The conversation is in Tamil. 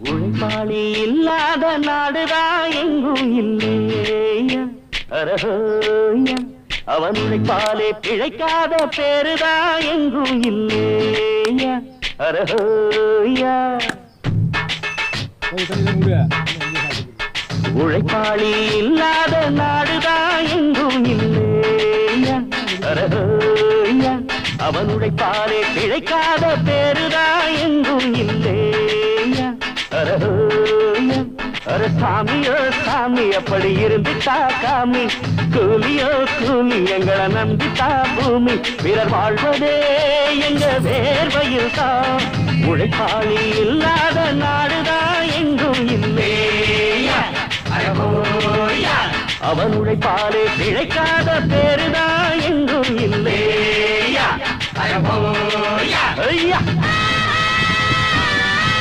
உழைப்பாளி இல்லாத நாடுதான் எங்கும் இல்லையா அரஹோயா அவன் உழைப்பாலே பிழைக்காத பேருதான் எங்கும் இல்லையா அரஹோயா உழைப்பாளி இல்லாத நாடுதான் எங்கும் இல்லையா அரஹோயா அவன் உழைப்பாலே பிழைக்காத பேருதான் எங்கும் இல்லையா அரஹோயா அர சாமியோ சாமி அப்படி இருந்துட்டா காமி கூலியோ கூலி எங்களை நம்பித்தா பூமி பிறர் வாழ்வதே எங்க வேர்வையில் தான் உழைப்பாளி இல்லாத நாடுதான் எங்கும் இல்லையா அரஹோயா அவன் உழைப்பாலே பிழைக்காத பேருதான் எங்கும் இல்லையா அரஹோயா ஐயா